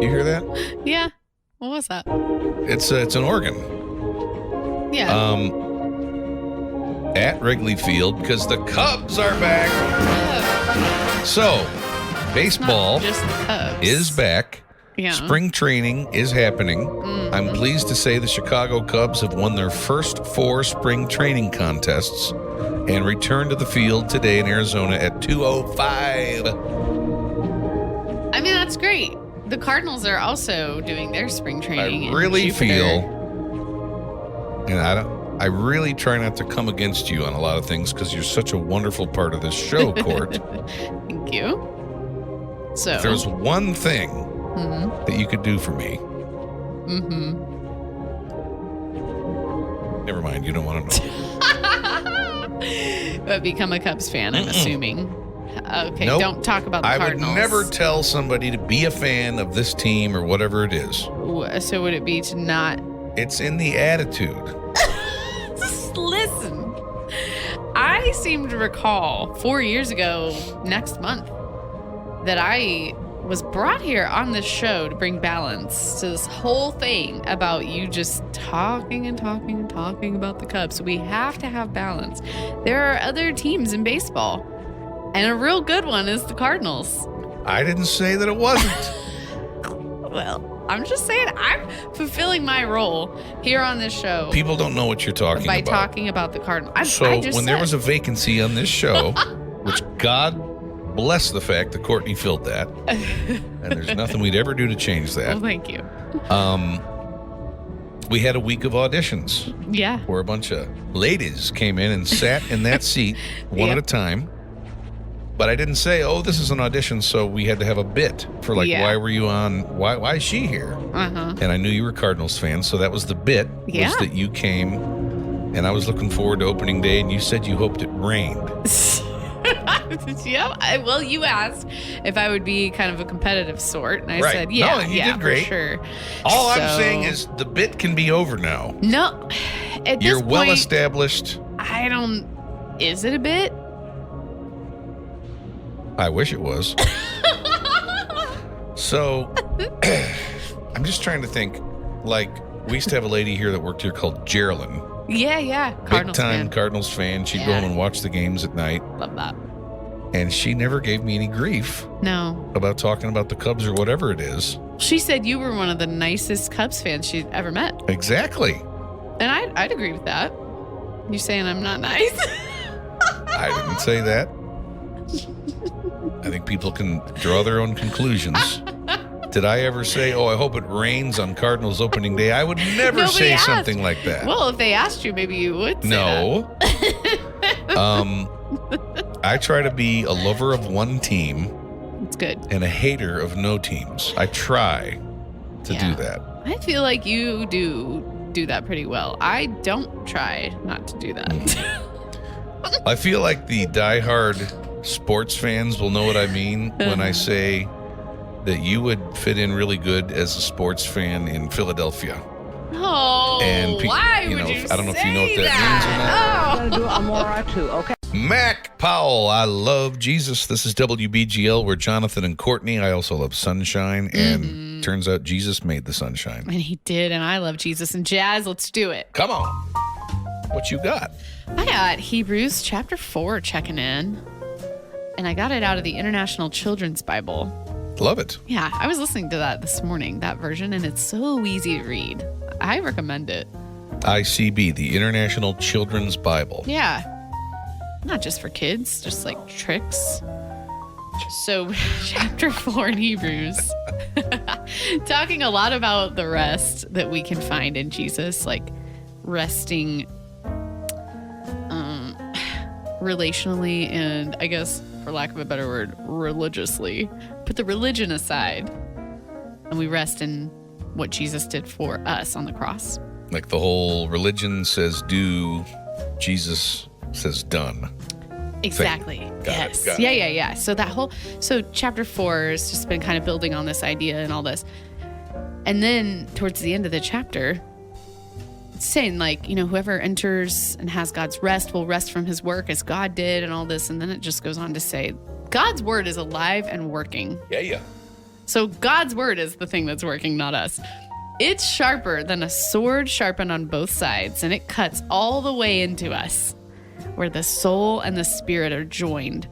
You hear that? Yeah. What was that? It's an organ. Yeah. At Wrigley Field because the Cubs are back. So, baseball Just the Cubs. is back. Yeah. Spring training is happening. I'm pleased to say the Chicago Cubs have won their first 4 spring training contests and returned to the field today in Arizona at 2:05. I mean, that's great. The Cardinals are also doing their spring training. I really in Jupiter. feel, and I really try not to come against you on a lot of things because you're such a wonderful part of this show, Court. Thank you. So, If there's one thing that you could do for me. Never mind, you don't want to know. but become a Cubs fan, I'm assuming. Okay, Nope. don't talk about the I Cardinals. would never tell somebody to be a fan of this team or whatever it is. So would it be to not It's in the attitude. listen? I seem to recall 4 years ago, next month, that I was brought here on this show to bring balance to this whole thing about you just talking and talking and talking about the Cubs. So we have to have balance. There are other teams in baseball, and a real good one is the Cardinals. I didn't say that it wasn't. Well, I'm just saying I'm fulfilling my role here on this show People don't know what you're talking by about. talking about the Cardinals. So when there was a vacancy on this show, which God bless the fact that Courtney filled that, and there's nothing we'd ever do to change that. Well, thank you. We had a week of auditions Yeah. where a bunch of ladies came in and sat in that seat one at a time. But I didn't say, oh, this is an audition, so we had to have a bit for why were you on? Why is she here? And I knew you were a Cardinals fan, so that was the bit. Yeah. Was that you came, and I was looking forward to opening day, and you said you hoped it rained. Yep. Well, you asked if I would be kind of a competitive sort, and I Right. said, yeah, No, you yeah, did great. for sure. All I'm So- saying is the bit can be over now. No, at You're this well point, established. I don't. Is it a bit? I wish it was. So, I'm just trying to think. Like, we used to have a lady here that worked here called Geraldine. Yeah. Cardinals Big time fan. Cardinals fan. She'd go Yeah. home and watch the games at night. Love that. And she never gave me any grief No, about talking about the Cubs or whatever it is. she said you were one of the nicest Cubs fans she'd ever met, Exactly. and I'd agree with that. You saying I'm not nice? I didn't say that. I think people can draw their own conclusions. Did I ever say, oh, I hope it rains on Cardinals opening day? I would never Nobody say asked. something like that. Well, if they asked you, maybe you would say No. I try to be a lover of one team that. It's good. and a hater of no teams. I try to Yeah. do that. I feel like you do that pretty well. I don't try not to do that. I feel like the diehard sports fans will know what I mean when I say that you would fit in really good as a sports fan in Philadelphia. Oh, And why you would know, you I don't know if you know what say that I'm gonna do Amora too, okay? Mac Powell, I love Jesus. This is WBGL. We're Johnathon and Courtney. I also love sunshine, and turns out Jesus made the sunshine. And he did, and I love Jesus and jazz. Let's do it. Come on. What you got? I got Hebrews chapter 4 checking in, and I got it out of the International Children's Bible. Love it. Yeah, I was listening to that this morning, that version, and it's so easy to read. I recommend it. ICB, the International Children's Bible. Yeah. Not just for kids, just like tricks. So, chapter 4 in Hebrews, talking a lot about the rest that we can find in Jesus, like resting relationally and, I guess, for lack of a better word, religiously. Put the religion aside, and we rest in what Jesus did for us on the cross. Like the whole religion says do, Jesus says done. Exactly. Got it. Yeah. So chapter 4 has just been kind of building on this idea and all this. And then towards the end of the chapter, saying like, whoever enters and has God's rest will rest from his work as God did and all this. And then it just goes on to say, God's word is alive and working. Yeah. So God's word is the thing that's working, not us. It's sharper than a sword sharpened on both sides, and it cuts all the way into us, where the soul and the spirit are joined.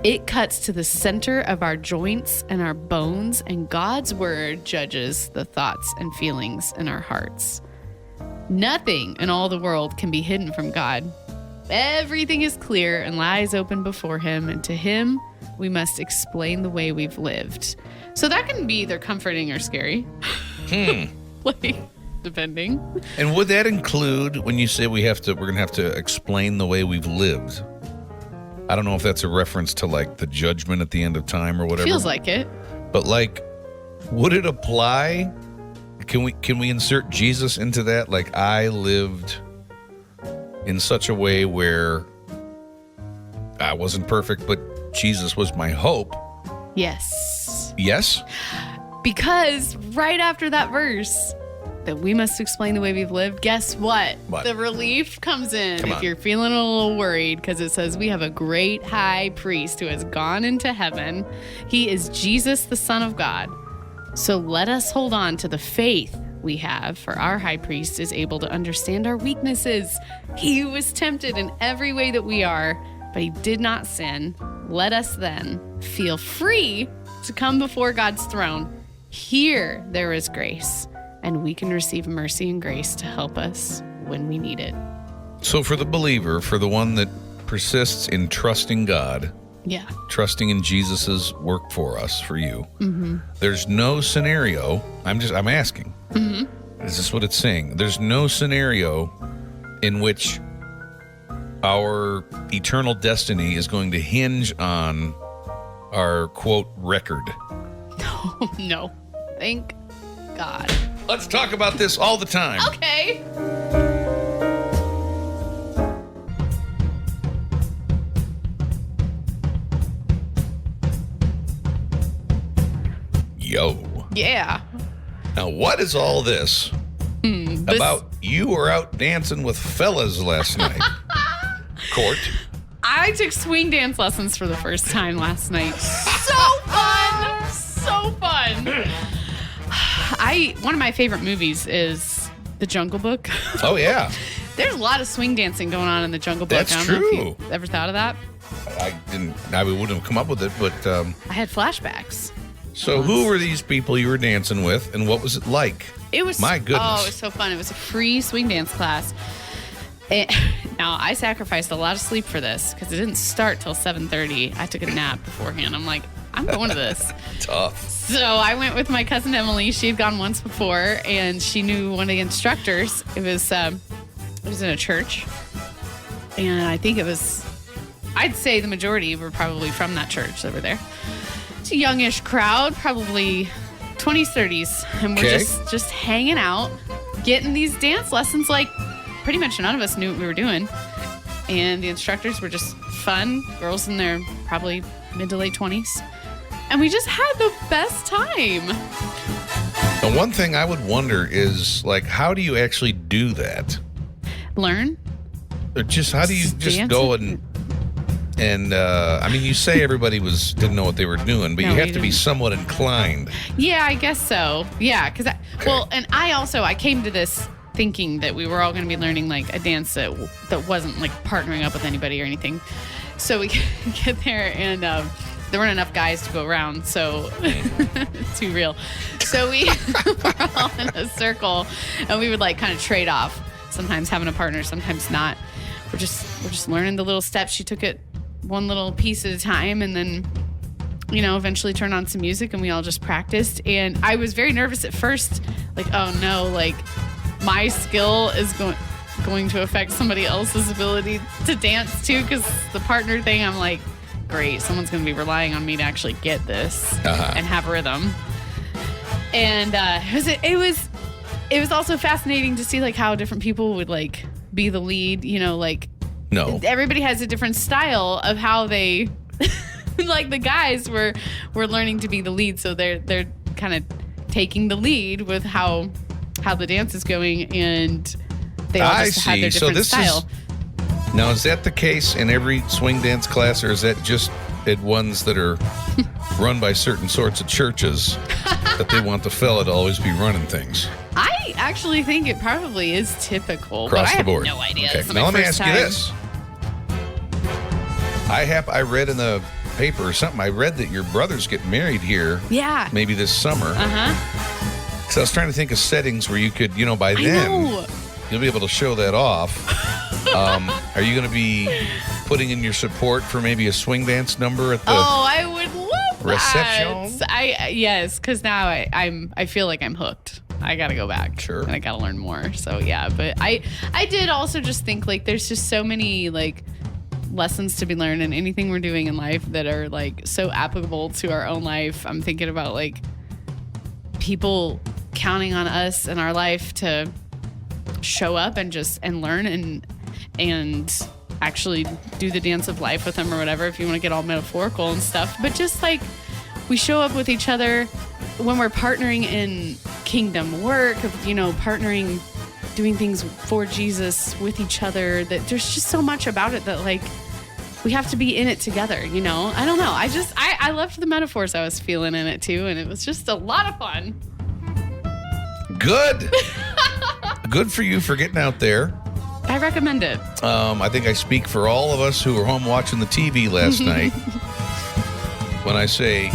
It cuts to the center of our joints and our bones, and God's word judges the thoughts and feelings in our hearts. Nothing in all the world can be hidden from God. Everything is clear and lies open before him, and to him we must explain the way we've lived. So that can be either comforting or scary. Like, depending. And would that include when you say we're going to have to explain the way we've lived? I don't know if that's a reference to like the judgment at the end of time or whatever. Feels like it. But like, would it apply? Can we insert Jesus into that? Like, I lived in such a way where I wasn't perfect, but Jesus was my hope. Yes. Yes? Because right after that verse, that we must explain the way we've lived, guess what? The relief comes in if you're feeling a little worried, because it says we have a great high priest who has gone into heaven. He is Jesus, the Son of God. So let us hold on to the faith we have, for our high priest is able to understand our weaknesses. He was tempted in every way that we are, but he did not sin. Let us then feel free to come before God's throne. Here there is grace, and we can receive mercy and grace to help us when we need it. So for the believer, for the one that persists in trusting God, trusting in Jesus's work for us, for you, there's no scenario, I'm asking, is this what it's saying? There's no scenario in which our eternal destiny is going to hinge on our, quote, record. No. Thank God. Let's talk about this all the time. Okay. Yo. Yeah. Now, what is all this about you were out dancing with fellas last night? Court. I took swing dance lessons for the first time last night. So fun. So fun. One of my favorite movies is The Jungle Book. Oh, yeah. There's a lot of swing dancing going on in The Jungle Book. That's I don't know true. if you ever thought of that? I wouldn't have come up with it, but... I had flashbacks. So who were these people you were dancing with, and what was it like? It was... My goodness. Oh, it was so fun. It was a free swing dance class. Now, I sacrificed a lot of sleep for this, because it didn't start till 7:30. I took a nap beforehand. I'm like, I'm going to this. Tough. So I went with my cousin Emily. She had gone once before, and she knew one of the instructors. It was in a church, and I think I'd say the majority were probably from that church that were there. It's a youngish crowd, probably 20s, 30s, and we're just hanging out, getting these dance lessons. Like, pretty much none of us knew what we were doing, and the instructors were just fun girls in their probably mid to late 20s. And we just had the best time. The one thing I would wonder is, like, how do you actually do that? Learn? Or just how do you just go and I mean, you say everybody didn't know what they were doing, but you have to be somewhat inclined. Yeah, I guess so. Yeah, because I came to this thinking that we were all going to be learning like a dance that wasn't like partnering up with anybody or anything. So we get there and there weren't enough guys to go around, so it's too real. So we were all in a circle, and we would like kind of trade off. Sometimes having a partner, sometimes not. We're just learning the little steps. She took it one little piece at a time, and then eventually turned on some music, and we all just practiced. And I was very nervous at first, like, oh no, like my skill is going to affect somebody else's ability to dance too, because the partner thing, I'm like, great, someone's going to be relying on me to actually get this and have rhythm. And it was also fascinating to see like how different people would like be the lead, like everybody has a different style of how they like the guys were learning to be the lead, so they're kind of taking the lead with how the dance is going. And They all just had their different style. Now, is that the case in every swing dance class, or is that just at ones that are run by certain sorts of churches that they want the fella to always be running things? I actually think it probably is typical. Across but the board. I have no idea. Okay. Now, let me ask you this. I read in the paper or something, I read that your brother's getting married here. Yeah. Maybe this summer. Uh-huh. So I was trying to think of settings where you could, by then, you'll be able to show that off. Are you going to be putting in your support for maybe a swing dance number at the I would love reception? Yes, because now I feel like I'm hooked. I got to go back. Sure. And I got to learn more. So, yeah. But I did also just think, like, there's just so many, like, lessons to be learned in anything we're doing in life that are, like, so applicable to our own life. I'm thinking about, like, people counting on us in our life to show up and learn and actually do the dance of life with them or whatever, if you want to get all metaphorical and stuff. But just like we show up with each other when we're partnering in kingdom work, of, partnering, doing things for Jesus with each other, that there's just so much about it that, like, we have to be in it together, I don't know. I loved the metaphors I was feeling in it too, and it was just a lot of fun. Good. Good for you for getting out there. I recommend it. I think I speak for all of us who were home watching the TV last night when I say,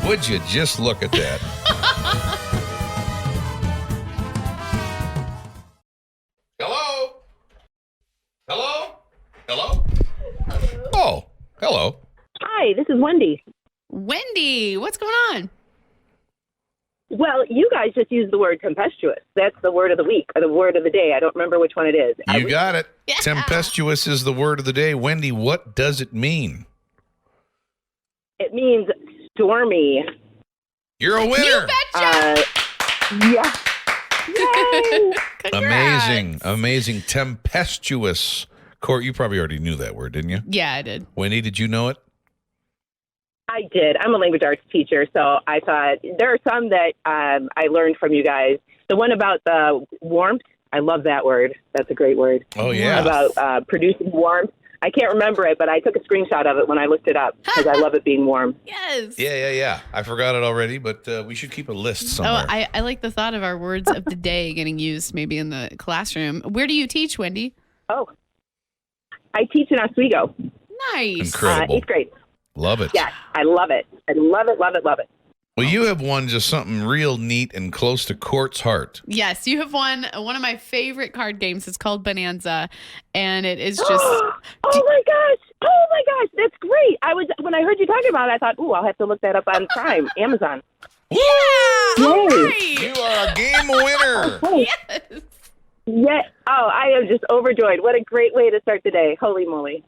would you just look at that? Hello? Hello? Hello? Oh, hello. Hi, this is Wendy. Wendy, what's going on? Well, you guys just used the word tempestuous. That's the word of the week or the word of the day. I don't remember which one it is. You got it. Yeah. Tempestuous is the word of the day. Wendy, what does it mean? It means stormy. You're a winner. You betcha. Yeah. Yay! Congrats. Amazing. Tempestuous. Court, you probably already knew that word, didn't you? Yeah, I did. Wendy, did you know it? I did. I'm a language arts teacher, so I thought there are some that I learned from you guys. The one about the warmth, I love that word. That's a great word. Oh, yeah. About producing warmth. I can't remember it, but I took a screenshot of it when I looked it up because I love it being warm. Yes. Yeah. I forgot it already, but we should keep a list somewhere. Oh, I like the thought of our words of the day getting used maybe in the classroom. Where do you teach, Wendy? Oh, I teach in Oswego. Nice. Incredible. 8th grade. Love it. Yes, I love it. I love it. Well, you have won just something real neat and close to Court's heart. Yes, you have won one of my favorite card games. It's called Bonanza, and it is just... Oh my gosh, that's great. When I heard you talking about it, I thought, I'll have to look that up on Prime, Amazon. Yeah! All right. You are a game winner. Yes. Yeah. Oh, I am just overjoyed. What a great way to start the day. Holy moly.